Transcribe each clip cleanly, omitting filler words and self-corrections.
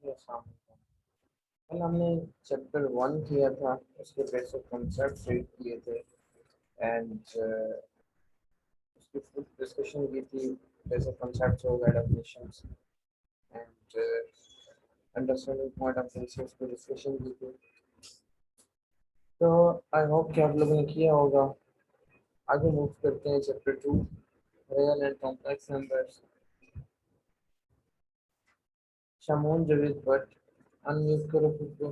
ये सामने कल हमने चैप्टर 1 किया था, उसके बेसिक कॉन्सेप्ट रीड किए थे एंड उसकी फुल डिस्कशन की थी। बेसिक कॉन्सेप्ट्स हो गए, definitions and understanding point of view से उसकी डिस्कशन की थी। तो आई होप कि आप लोगों ने किया होगा। आगे मूव करते हैं chapter 2, real and complex numbers. Shamoon Javed Bhatt, unmute करो खुद को।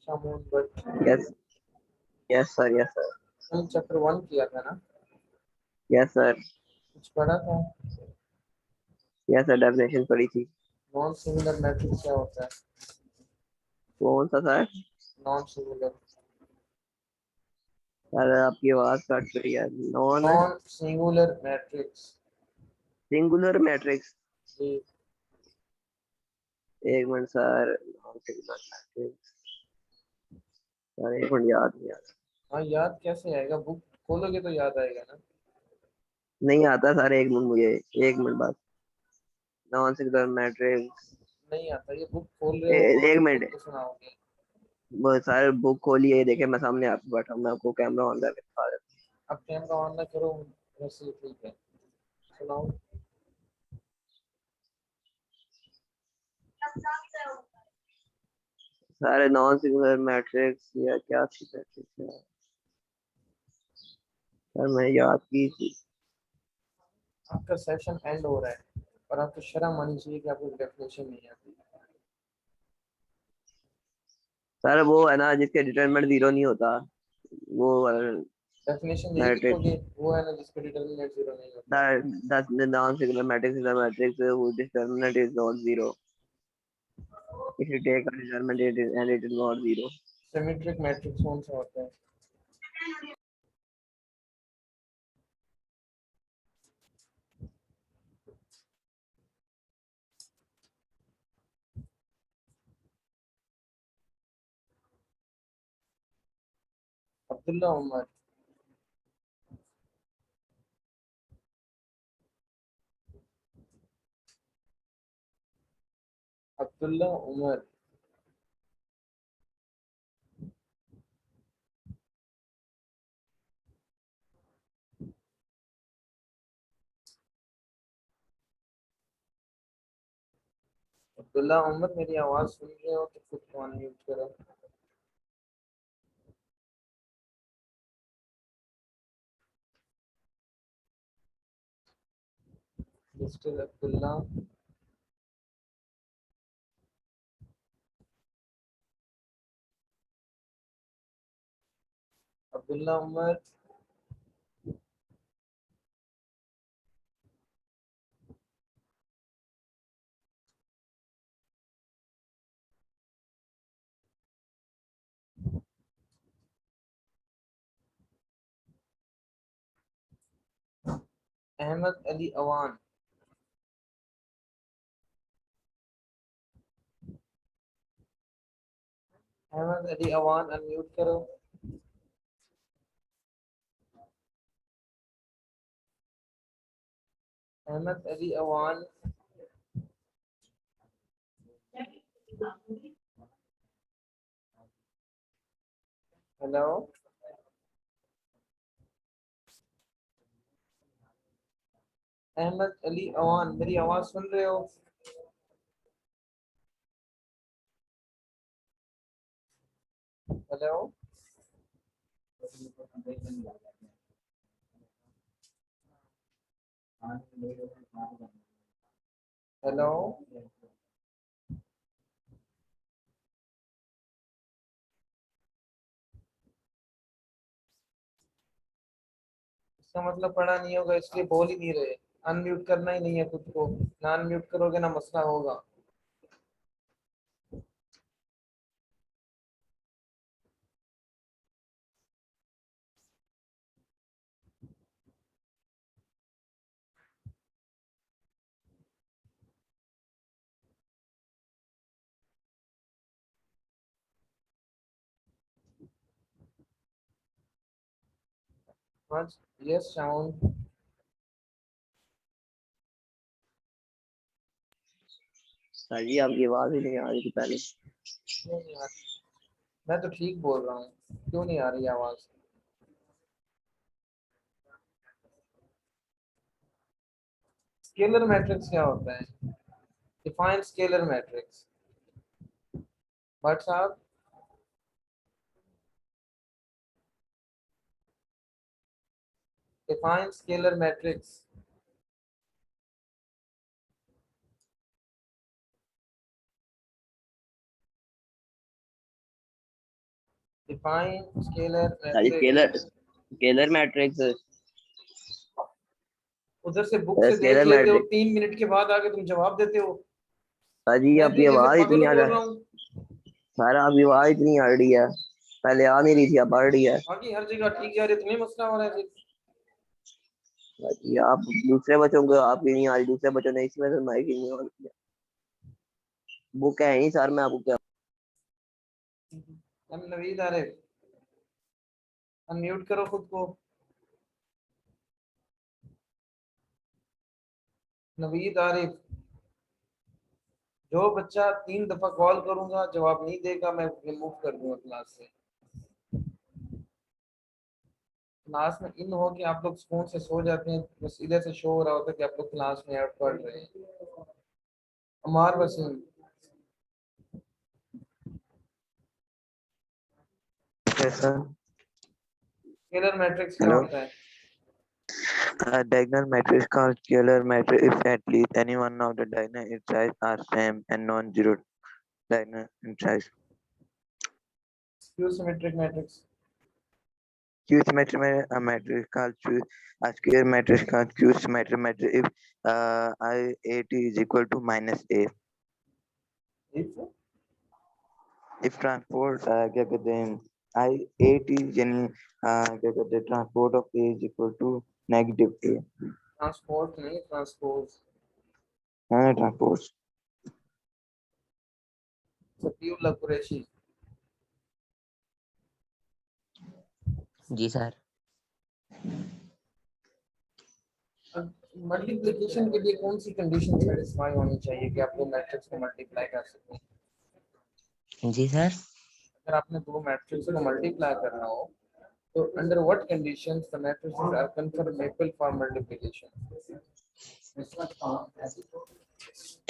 Shamoon Bhatt, yes yes sir, yes sir, कल चैप्टर 1 किया था ना? यस सर, कुछ पढ़ा था? यस सर, डेफिनेशन पढ़ी थी। नॉन सिंगुलर मैट्रिक्स क्या होता है? कौन सा सर? Non singular. सर आपकी आवाज कट रही है। Non non singular matrix. Singular matrix. जी। एक minute sir, non singular matrix. Sir एक मिनट, याद नहीं आ रहा। हाँ, याद कैसे आएगा? बुक खोलोगे तो याद आएगा ना। नहीं आता सर, एक मिनट मुझे, एक मिनट बस। Non singular matrix. नहीं आता? ये बुक खोल रहे हो और एक खुद मिनट। को सुनाओगे? वो सर बुक खोलिए, देखे मैं सामने आपको बैठा हूँ, मैं आपको कैमरा ऑन करके दिखा देता अब कैमरा ऑन ना करो, वैसे ठीक है, सुनाओ। हूँ। सर नॉन सिंगुलर मैट्रिक्स या क्या थी मैट्रिक्स है? सर मैं याद की थी। आपका सेशन एंड हो रहा है और आपको शर्म आनी चाहिए कि आपको डेफिनेशन नहीं आती। सर वो है ना जिसके डिटरमिनेंट जीरो नहीं होता, वो डेफिनेशन यही मैट्रिक्स। लिखोगे, वो है ना जिसका डिटरमिनेंट जीरो नहीं होता। The non-singular matrix is a matrix whose determinant is not zero. If you take a determinant and it is not zero. Symmetric matrix कौन सा होता है? अब्दुल्ला उमर। अब्दुल्ला उमर। अब्दुल्ला उमर, मेरी आवाज सुन रहे हो तो खुद को अनम्यूट करो। मिस्टर अब्दुल्ला। अब्दुल्ला उमर। अहमद अली अवान। अहमद अली अवान, अनम्यूट करो। अहमद अली अवान। हेलो। अहमद अली अवान, मेरी आवाज सुन रहे हो? हेलो। हेलो। इसका मतलब पढ़ा नहीं होगा इसलिए बोल ही नहीं रहे। अनम्यूट करना ही नहीं है खुद को। ना अनम्यूट करोगे ना मसला होगा। हाँ। Yes shown. सर जी आपकी आवाज ही नहीं आ रही थी पहले। क्यों नहीं आ रही? मैं तो ठीक बोल रहा हूँ, क्यों नहीं आ रही आवाज? स्केलर मैट्रिक्स क्या होता है? Define scalar matrix. बट साहब, define scalar matrix. Define scalar sir जी स्केलर मैट्रिक्स। Scalar matrix. उधर से बुक से देख स्केलर लेते हो, मैट्रिक्स 3 मिनट के बाद आके तुम जवाब देते हो। सर जी मैं आपकी क्या जैसे आवाज पागल इतनी आ बोल रहा रहा है। हूँ? सर आपकी आवाज इतनी आ रही है, पहले आ नहीं रही थी अब आ रही है। बाकी हर जगह ठीक जा रही है, तुम्हें मसला हो रहा है फिर? सर जी आप दूसरे बच्चों को आपकी नहीं आ रही, दूसरे बच्चों ने इसमें से माइक ही नहीं ऑन किया। बुक है ही सर, मैं आपको क्या। हम नवीद आरिफ, अनम्यूट करो खुद को। नवीद आरिफ, जो बच्चा 3 दफा कॉल करूंगा जवाब नहीं देगा, मैं रिमूव कर दूंगा क्लास से। क्लास में इन हो कि आप लोग फोन से सो जाते हैं, बस इधर से शो हो रहा होता है कि आप लोग क्लास में ऐड पढ़ रहे हैं। Ammar Waseem, Yes, sir. Scalar matrix क्या Hello. होता है? A diagonal matrix called scalar matrix if at least any one of the diagonal integers are same and non-zero diagonal integers. Skew symmetric matrix. Q symmetry में a matrix called Q, a square matrix called Q symmetry matrix if I A T is equal to minus A. If transport क्या कहते हैं I A T यानी क्या कहते हैं transport of A is equal to negative A. Transport नहीं, transpose. हाँ transpose. Safiullah Qureshi, जी sir. Multiplication के लिए कौन सी कंडीशन सेटिस्फाई होनी चाहिए कि आप दो मैट्रिक्स को मल्टीप्लाई कर सकें? जी सर। अगर आपने दो मैट्रिक्स को मल्टीप्लाई करना हो तो under what conditions the matrices are conformable for multiplication?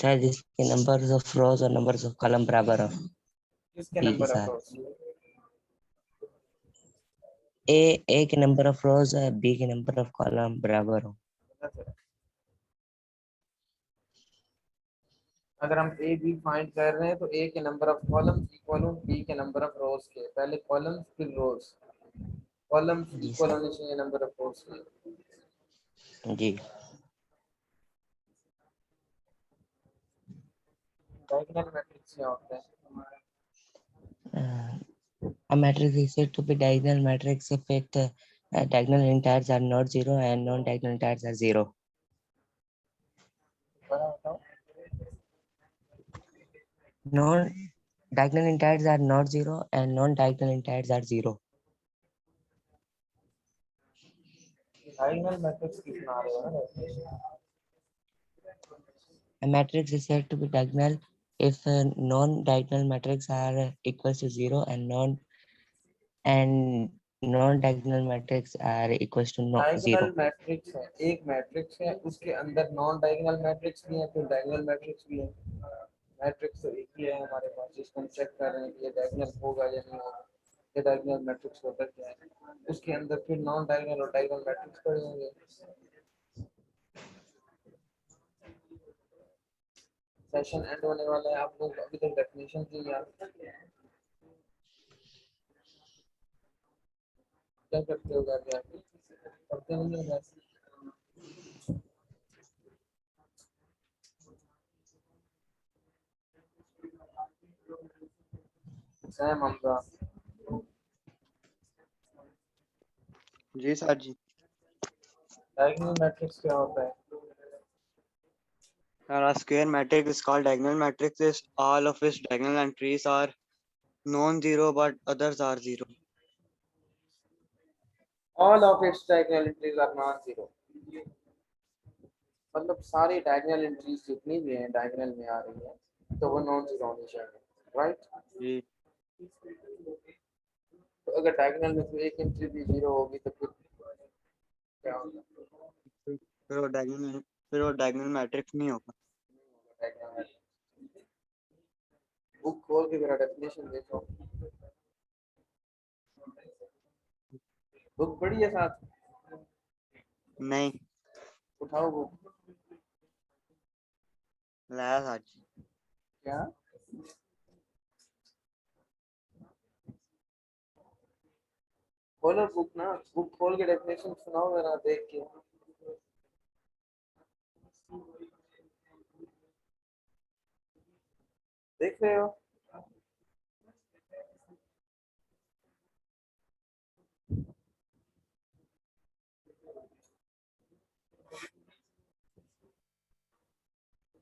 Sir जिसके नंबर ऑफ रोज और नंबर ऑफ कॉलम बराबर हो। किसके ठीक है number of sir. Rows? A के नंबर ऑफ रोज है, बी के नंबर ऑफ कॉलम बराबर हो। अगर हम ए बी फाइंड कर रहे हैं तो ए के नंबर ऑफ कॉलम्स इक्वल हो बी के नंबर ऑफ रोज के। पहले कॉलम्स फिर रोज। कॉलम्स जी इक्वल सर। होने चाहिए नंबर ऑफ रोज के। जी। डायगोनल मैट्रिक्स क्या होता है? A matrix is said to be diagonal matrix if its diagonal integers are not zero and non-diagonal integers are zero. बड़ा बताओ। Non-diagonal integers are not zero and non-diagonal integers are zero. Diagonal matrix की बना रहे हो ना? A matrix is said to be diagonal if non-diagonal matrices are equal to zero and non-diagonal matrices are equal to diagonal zero. Matrix है, एक matrix है, उसके अंदर नॉन डायगोनल मैट्रिक्स भी है, फिर डायगोनल मैट्रिक्स भी है। मैट्रिक्स तो एक ही है हमारे पास, जिसको हम चेक कर रहे हैं कि ये डायगोनल होगा या नहीं होगा। ये डायगोनल मैट्रिक्स होता क्या है? उसके अंदर फिर नॉन डायगोनल और डायगोनल मैट्रिक्स पड़े होंगे। सेशन एंड होने वाला है, आप लोग अभी तक डेफिनेशन की याद क्या करते हो? जाके आप पढ़ते नहीं हो वैसे? सैम हमजा, जी सर जी। डायगोनल मैट्रिक्स क्या होता है? A square matrix is called diagonal matrix if all of its diagonal entries are non-zero but others are zero. All of its diagonal entries are non-zero। मतलब सारी डायगोनल एंट्रीज जितनी भी हैं diagonal में आ रही है, तो वो नॉन जीरो होनी चाहिए, राइट। जी। तो अगर डायगोनल में से एक एंट्री भी जीरो होगी तो फिर क्या होगा? फिर वो डायगोनल मैट्रिक्स नहीं होगा। बुक खोल के मेरा डेफिनेशन देखो, बुक पढ़ी है साथ? नहीं, उठाओ बुक। लाया था आज। क्या? खोलो बुक ना, बुक खोल के डेफिनेशन सुनाओ जरा देख के। देख रहे हो?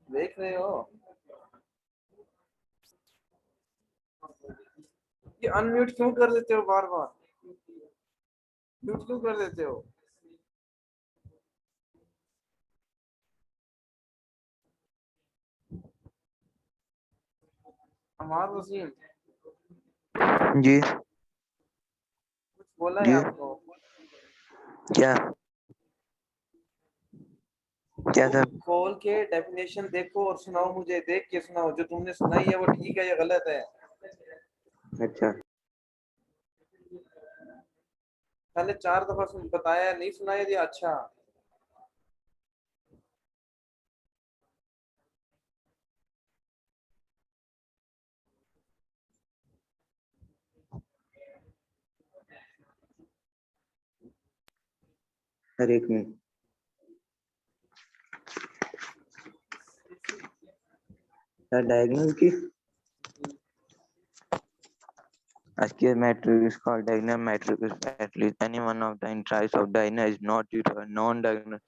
देख रहे हो? ये अनम्यूट क्यों कर देते हो बार बार? म्यूट क्यों कर देते हो? अमार वसीम जी कुछ बोला है जी आपको? क्या क्या सर? बुक खोल के डेफिनेशन देखो और सुनाओ, मुझे देख के सुनाओ, जो तुमने सुनाई है वो ठीक है या गलत है। अच्छा पहले 4 दफा सुन बताया, नहीं सुनाया दिया, अच्छा। सर एक मिनट। सर डायगोनल की Askew matrix is called diagonal matrix if at least any one of the entries of diagonal is not zero and non-diagonal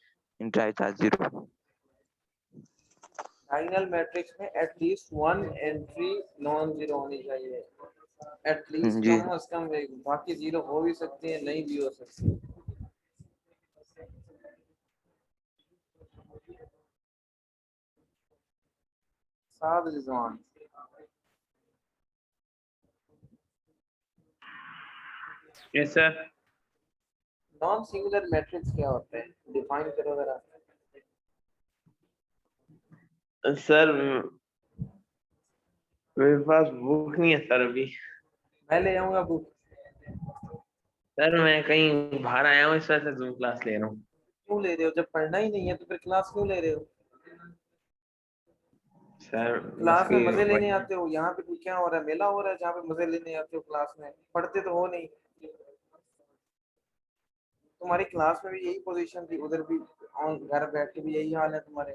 entries are zero. Diagonal matrix में at least one entry non zero होनी चाहिए, at least जी कम से कम एक, बाकी zero हो भी सकती है, नहीं भी हो सकती। Saad Rizwan, yes sir. Non singular matrix क्या होते हैं, डिफाइन करो जरा। सर मेरे पास बुक नहीं है सर अभी। मैं ले आऊंगा बुक। सर मैं कहीं बाहर आया हूँ, इस वजह से जूम क्लास ले रहा हूँ। क्यों ले रहे हो? जब पढ़ना ही नहीं है तो फिर क्लास क्यों ले रहे हो? सर बस क्लास में की मजे लेने आते हो? यहाँ पे क्या हो रहा है, मेला हो रहा है जहाँ पे मजे लेने आते हो? क्लास में पढ़ते तो हो नहीं। तुम्हारी क्लास में भी यही पोजीशन थी, उधर भी घर बैठ के भी यही हाल है तुम्हारे।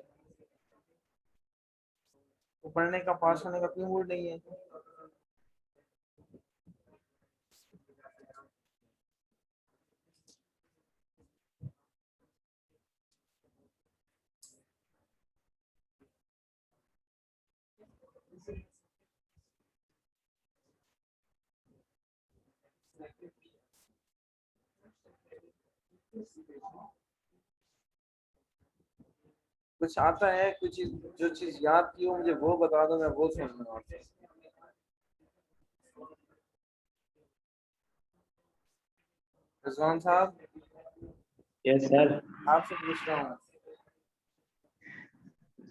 तो पढ़ने का, पास होने का क्यों मूड नहीं है? कुछ आता है, कुछ जो चीज याद की हो मुझे वो बता दो, मैं वो सुन लूंगा। रिजवान साहब, यस सर। आपसे पूछ रहा हूँ।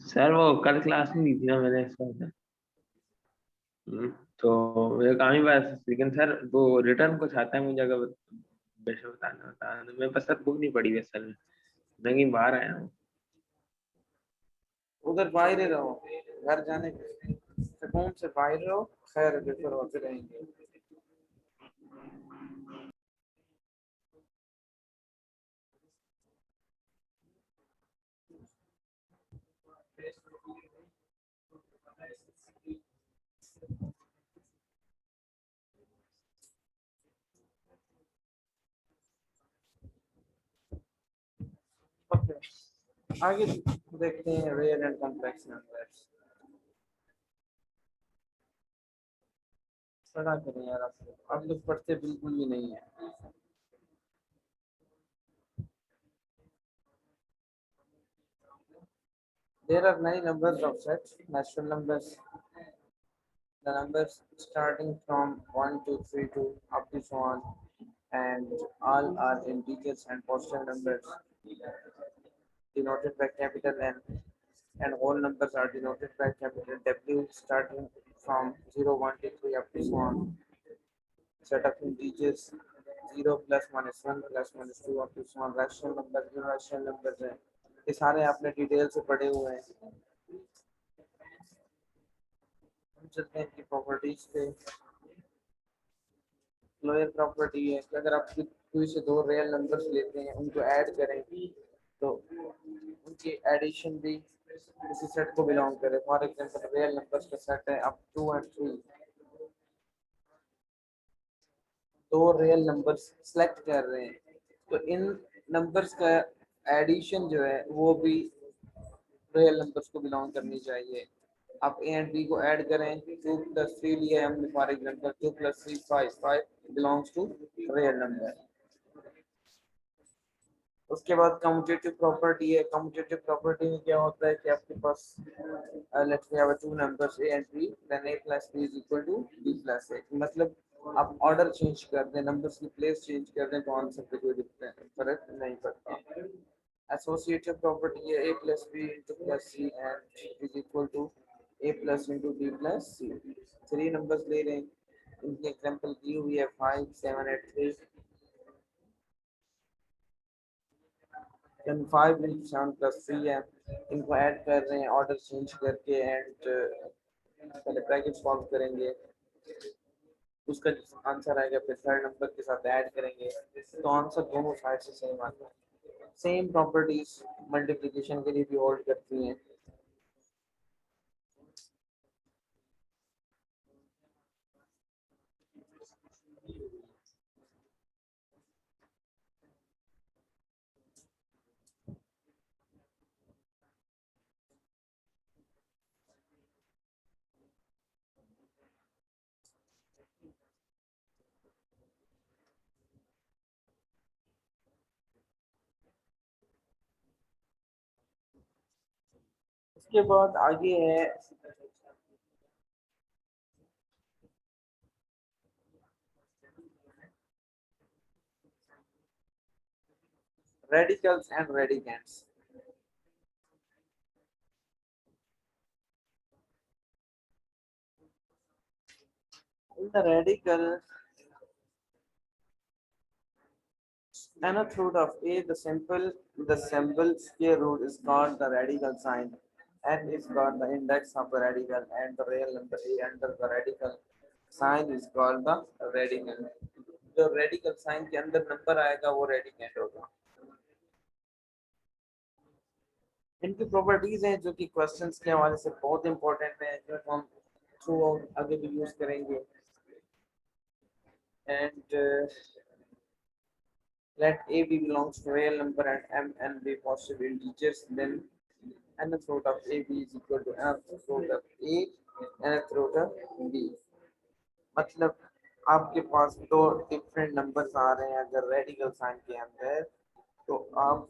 सर वो कल क्लास नहीं दी थी ना मैंने, इस वजह से। तो मेरे काम ही बस, लेकिन सर वो रिटर्न कुछ आता है मुझे, अगर वैसे बताना मैं बस सर बुक नहीं पढ़ी है असल में, मैं कहीं बाहर आया हूँ। उधर बाहर ही रहो, घर जाने के सुकून से बाहर रहो, खैर बेहतर होते रहेंगे। ओके, आगे देखते हैं रियल एंड कॉम्प्लेक्स नंबर्स। पढ़ा करें यार, आप लोग पढ़ते बिल्कुल भी नहीं है। There are 9 numbers of sets, natural numbers the numbers starting from 1 2 3 2 up to so on, and all are integers and positive numbers denoted by capital N, and whole numbers are denoted by capital W starting from 0 1 2 3 up to so on. Set of integers 0 plus 1 is 1 plus 1 is 2 up to so on. Rational numbers irrational numbers हैं, ये सारे आपने detail से पढ़े हुए हैं। हम चलते हैं इनकी प्रॉपर्टीज पे। लोअर प्रॉपर्टी है कि अगर आप कोई से दो रियल नंबर्स लेते हैं, उनको ऐड करें तो उनकी एडिशन भी किसी सेट को बिलोंग करे। फॉर एग्जांपल रियल नंबर्स का सेट है अब 2 और 3, दो रियल नंबर्स सेलेक्ट कर रहे हैं तो इन नंबर्स का एडिशन जो है वो भी रियल नंबर्स को बिलोंग करनी चाहिए। आप ए एंड बी को ऐड करें, 2 + 3 लिया हमने for example, 2 + 3 5, 5 belongs to real number. उसके बाद कम्यूटेटिव प्रॉपर्टी है। कम्यूटेटिव प्रॉपर्टी में क्या होता है कि आपके पास let's say have two numbers a and b, then a + b = b + a, मतलब आप ऑर्डर चेंज कर दें, नंबर्स की प्लेस चेंज कर दें तो आंसर पे कोई फर्क नहीं पड़ता। एसोसिएटिव प्रॉपर्टी है a + b + c and is equal to a + b + c। 3 numbers ले रहे हैं, इनकी एग्जांपल दी हुई है 5 7 8 3, then 5 × 7 + 3 है, इनको ऐड कर रहे हैं ऑर्डर चेंज करके एंड पहले ब्रैकेट सॉल्व करेंगे, उसका आंसर आएगा, फिर थर्ड नंबर के साथ ऐड करेंगे तो आंसर दोनों साइड से सेम आता है। सेम प्रॉपर्टीज मल्टीप्लिकेशन के लिए भी होल्ड करती हैं। उसके बाद आगे है radicals and radicands। In the radical nth root of a, the symbol square root is called the radical sign, and is called the index of the radical, and the real number a under the radical sign is called the radical। जो radical sign के अंदर number आएगा वो radicand होगा। इनकी properties हैं जो कि क्वेश्चंस के हवाले से बहुत इंपॉर्टेंट है, जो हम थ्रू आउट आगे भी यूज करेंगे। And let a b belongs to real number and m and b positive integers, then nth root of a b is equal to nth root of a nth root of b। मतलब आपके पास दो different numbers आ रहे हैं अगर radical sign के अंदर, तो आप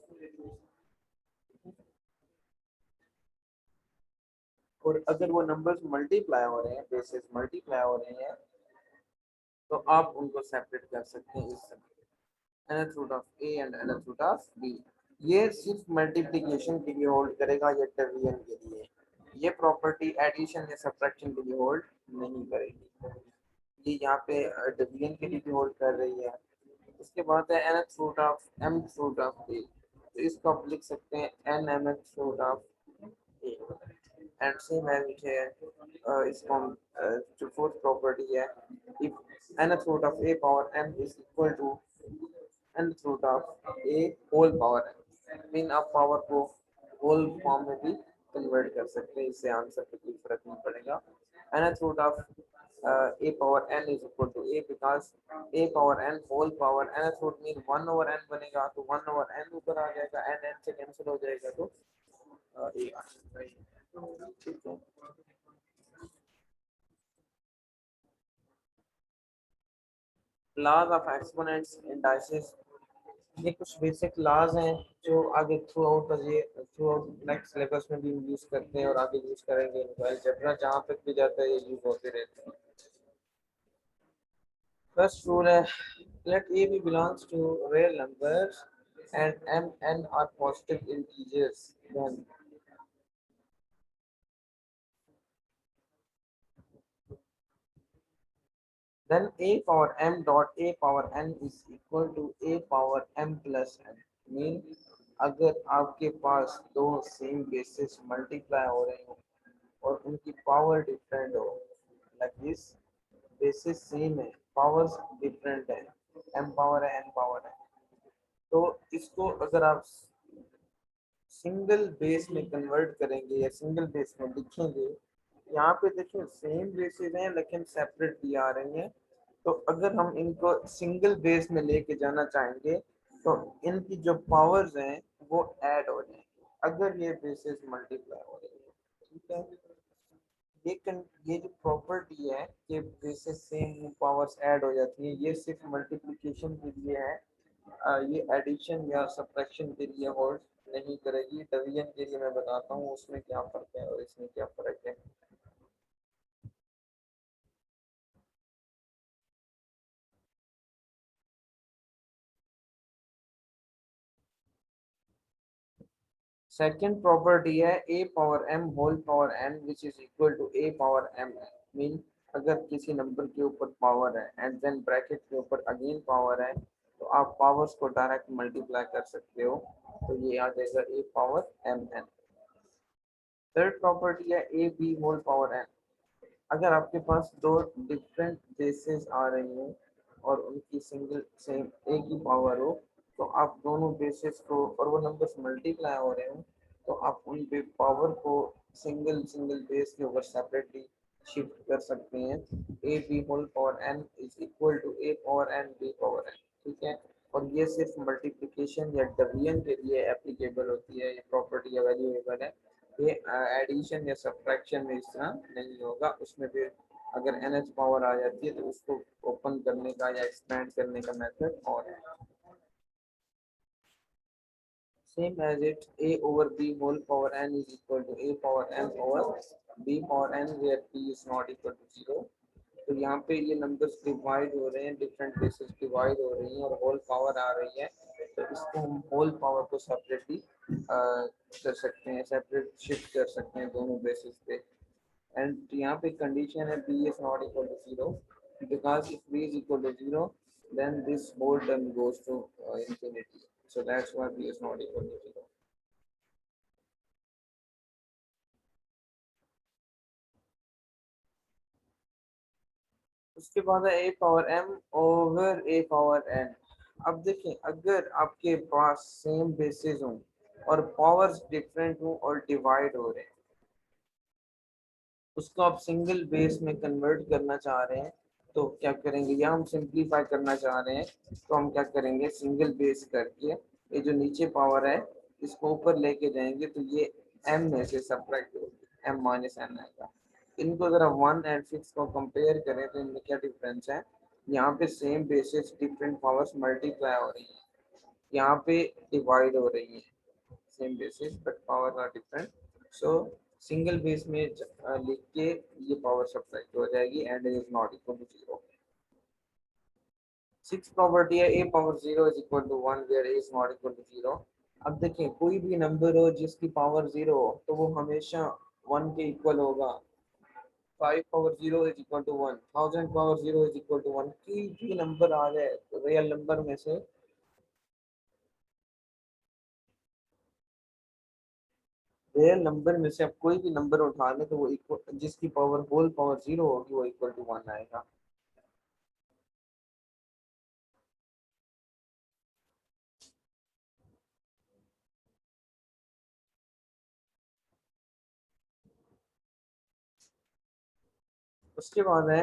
और अगर वो नंबर्स मल्टीप्लाई हो रहे हैं, बेसिस मल्टीप्लाई हो रहे हैं, तो आप उनको सेपरेट कर सकते हैं इस तरह, nth root of a and nth root of b। ये सिर्फ मल्टीप्लिकेशन के लिए होल्ड करेगा या डिवीजन के लिए, ये प्रॉपर्टी एडिशन या सब्ट्रैक्शन के लिए होल्ड नहीं करेगी। ये यहाँ पे डिवीजन के लिए भी होल्ड कर रही है। उसके बाद है nth root of mth root of a, तो इसको आप लिख सकते हैं n mth root of a। And same as it है इसको हम जो फोर्थ प्रॉपर्टी है, if nth root of a power m is equal to nth root of a whole power m, mean आप पावर को होल फॉर्म में भी convert कर सकते हैं, इससे आंसर पे कोई फर्क नहीं पड़ेगा। nth root of a power n is equal to a, because a power n whole power nth root mean 1 over n बनेगा, तो 1 over n ऊपर आ जाएगा, n n से कैंसिल हो जाएगा, तो a आ जाएगा। ठीक है, laws of exponents, indices ये कुछ बेसिक लॉज हैं जो आगे थ्रू आउट नेक्स्ट सिलेबस में भी यूज करते हैं और आगे यूज करेंगे इनको। अलजेब्रा जहाँ तक भी जाता है ये यूज होते रहते हैं। फर्स्ट रूल है, let a be belongs to real numbers and m n are positive integers, then a power m dot a power n is equal to a power m plus n। Mean अगर आपके पास दो same basis multiply हो रहे हो और उनकी power different हो, like this, basis same है, पावर्स डिफरेंट है, m पावर है n पावर है, तो इसको अगर आप सिंगल बेस में कन्वर्ट करेंगे या सिंगल बेस में लिखेंगे, यहाँ पे देखिए सेम बेसिस हैं लेकिन सेपरेट भी आ रही हैं, तो अगर हम इनको सिंगल बेस में लेके जाना चाहेंगे तो इनकी जो पावर्स हैं वो ऐड हो जाएंगे अगर ये बेसिस मल्टीप्लाई हो रही है। ठीक है, ये जो प्रॉपर्टी है कि बेसिस सेम पावर्स ऐड हो जाती है, ये सिर्फ मल्टीप्लिकेशन के लिए है, ये एडिशन या सब्ट्रैक्शन के लिए होल्ड नहीं करेगी। डिवीजन के लिए मैं बताता हूँ उसमें क्या फर्क है और इसमें क्या फर्क है। सेकंड प्रॉपर्टी है a power m whole power n which is equal to a power m n। Mean अगर किसी नंबर के ऊपर पावर है एंड देन ब्रैकेट के ऊपर अगेन पावर है तो आप पावर्स को डायरेक्ट मल्टीप्लाई कर सकते हो, तो ये आ जाएगा a power m n। Third property है a b whole power n। अगर आपके पास दो डिफरेंट बेसिस आ रही हैं और उनकी सिंगल सेम एक ही पावर हो, तो आप दोनों बेसिस को और वो नंबर्स मल्टीप्लाई हो रहे हो तो आप उन पावर को सिंगल सिंगल बेस के ऊपर सेपरेटली शिफ्ट कर सकते हैं। A b whole power n is equal to a power n b power n. ठीक है, और ये सिर्फ मल्टीप्लिकेशन या डिवीजन के लिए एप्लीकेबल होती है, ये प्रॉपर्टी अवेलेबल है। ये एडिशन या सब्ट्रैक्शन में इस तरह नहीं होगा, उसमें फिर अगर एन एच पावर आ जाती है तो उसको ओपन करने का या एक्सपेंड करने का मेथड और है। Same as it, a over b whole power n is equal to a power m over b power n where b is not equal to 0। तो यहाँ पे ये नंबर्स डिवाइड हो रहे हैं, डिफरेंट बेसिस डिवाइड हो रही हैं और होल पावर आ रही है, तो इसको हम होल पावर को सेपरेटली कर सकते हैं, सेपरेट शिफ्ट कर सकते हैं दोनों बेसिस पे। एंड यहाँ पे कंडीशन है b is not equal to 0 because if b is equal to 0 then this whole term goes to infinity, so that's why b is not equal to 0। उसके बाद है a power m over a power n। अब देखें अगर आपके पास same basis हो और powers different हो और डिवाइड हो रहे हैं, उसको आप सिंगल बेस में कन्वर्ट करना चाह रहे हैं तो क्या करेंगे, या हम सिंप्लीफाई करना चाह रहे हैं तो हम क्या करेंगे, सिंगल बेस करके ये जो नीचे पावर है इसको ऊपर लेके जाएंगे तो ये m में से सब्ट्रैक्ट होगी, m माइनस n आएगा। इनको अगर आप 1 एंड 6 को कंपेयर करें तो इनमें क्या डिफरेंस है, यहाँ पे same basis different powers multiply हो रही है, यहाँ पे डिवाइड हो रही है, same basis but power are different, so single base में लिख के ये पावर सब्ट्रैक्ट हो जाएगी and is not equal to 0। Six property है a power 0 is equal to 1 where a is not equal to 0। अब देखिए कोई भी नंबर हो जिसकी पावर 0 हो तो वो हमेशा 1 के इक्वल होगा। 5 power 0 is equal to 1, 1000 power 0 is equal to 1। कोई भी नंबर आ जाए रियल नंबर में से, रियल नंबर में से आप कोई भी नंबर उठा लें तो वो इक्वल, जिसकी पावर होल पावर 0 होगी वो इक्वल टू 1 आएगा। उसके बाद है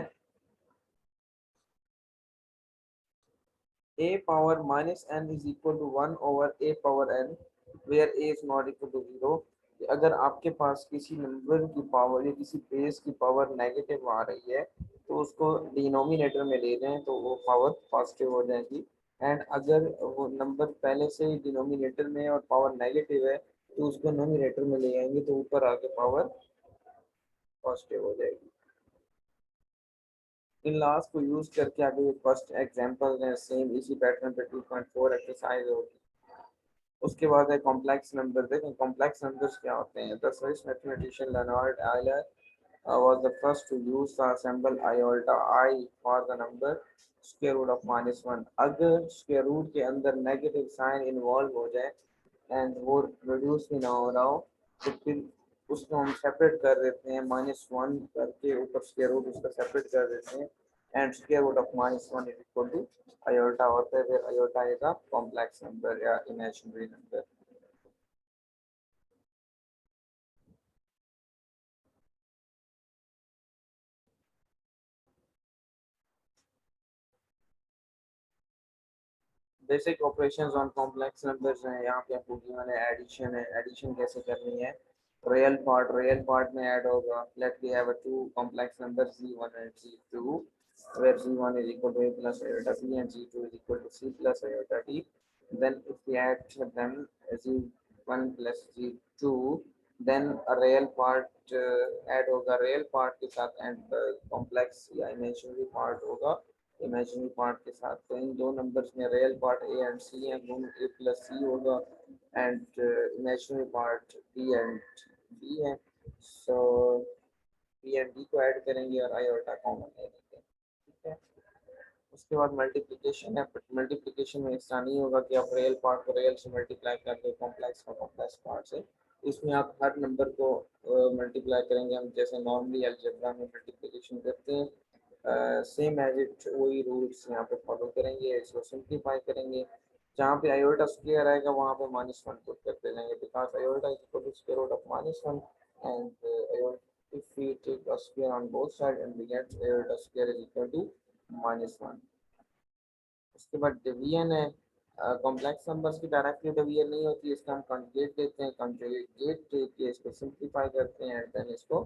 a power minus n is equal to 1 over a power n where a is not equal to 0। अगर आपके पास किसी नंबर की पावर या किसी बेस की पावर नेगेटिव आ रही है तो उसको डिनोमिनेटर में ले जाएं तो वो पावर पॉजिटिव हो जाएगी एंड अगर वो नंबर पहले से ही डिनोमिनेटर में है और पावर नेगेटिव है तो उसको नोमिनेटर में ले आएंगे तो ऊपर आके पावर पॉजिटिव हो जाएगी। इन लॉस को यूज करके आगे फर्स्ट एग्जांपल है सेम इसी पैटर्न पे 2.4 एक्सरसाइज होगी। उसके बाद है कॉम्प्लेक्स नंबर। देखें कॉम्प्लेक्स नंबर्स क्या होते हैं। The Swiss mathematician Leonard Euler was the first to use the symbol iota I for the number square root of -1। अगर square root के अंदर नेगेटिव साइन इन्वॉल्व हो जाए एंड वो रिड्यूस भी ना हो रहा हो तो फिर उसको हम सेपरेट कर देते हैं -1 करके ऊपर स्क्वायर रूट उसका सेपरेट कर देते हैं and square root of -1 is equal to iota होता है। फिर iota is a complex number या imaginary number. Basic operations on complex numbers हैं। यहाँ पे आपको गिवन है एडिशन है। एडिशन कैसे करनी है। रियल पार्ट में ऐड होगा। Let we have two complex number c1 and c2 where c1 is equal to a plus iota b and c2 is equal to c plus iota d। then if we add them c1 plus c2 then a real part add होगा real part के साथ and complex या imaginary part होगा imaginary part के साथ। तो इन दो नंबर्स में real part a and c है दोनों ए प्लस सी होगा and imaginary part b and b है। सो बी एंड डी को ऐड करेंगे और आयोटा कॉमन ले लेंगे। ठीक है। उसके बाद मल्टीप्लिकेशन है। मल्टीप्लिकेशन में ऐसा नहीं होगा कि आप रियल पार्ट को रियल से मल्टीप्लाई कर दो कॉम्प्लेक्स का कॉम्प्लेक्स पार्ट से। इसमें आप हर नंबर को मल्टीप्लाई करेंगे हम जैसे नॉर्मली अलजेब्रा में मल्टीप्लिकेशन करते हैं। सेम एज इट वही रूल्स यहाँ पे फॉलो करेंगे। इसको सिंप्लीफाई करेंगे। जहाँ पे आयोटा स्क्वायर आएगा वहाँ पे -1 पुट करते जाएंगे because iota is equal to square root of -1 एंड if we take a square on both sides and we get iota square is equal to -1। उसके बाद डिवीजन है। कॉम्प्लेक्स नंबर्स की डायरेक्टली डिवीजन नहीं होती इसका हम कंजुगेट देते हैं। कंजुगेट देके इसको सिंप्लीफाई करते हैं एंड देन इसको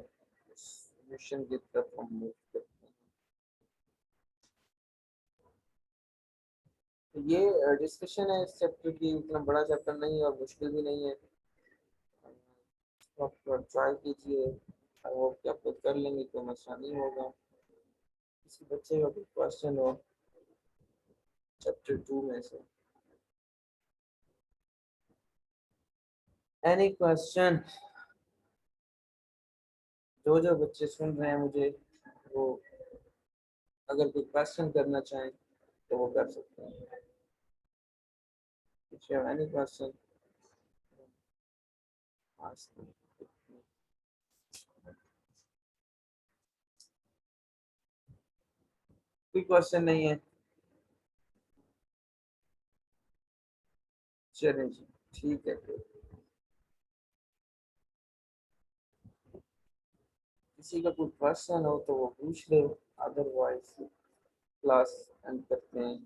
सॉल्यूशन की तरफ हम मूव करते हैं। तो ये डिस्कशन है इस चैप्टर की। इतना बड़ा चैप्टर नहीं है और मुश्किल भी नहीं है। आप ट्राई कीजिए। आई होप कि आप लोग कर लेंगे कोई मसला नहीं होगा। किसी बच्चे का कोई क्वेश्चन हो चैप्टर 2 में से। Any question. जो बच्चे सुन रहे हैं मुझे वो अगर कोई क्वेश्चन करना चाहें तो वो कर सकते हैं। If you have any question, ask me. कोई क्वेश्चन नहीं है। चलिए जी ठीक है। फिर किसी का कोई क्वेश्चन हो तो वो पूछ ले। अदरवाइज क्लास एंड करते हैं।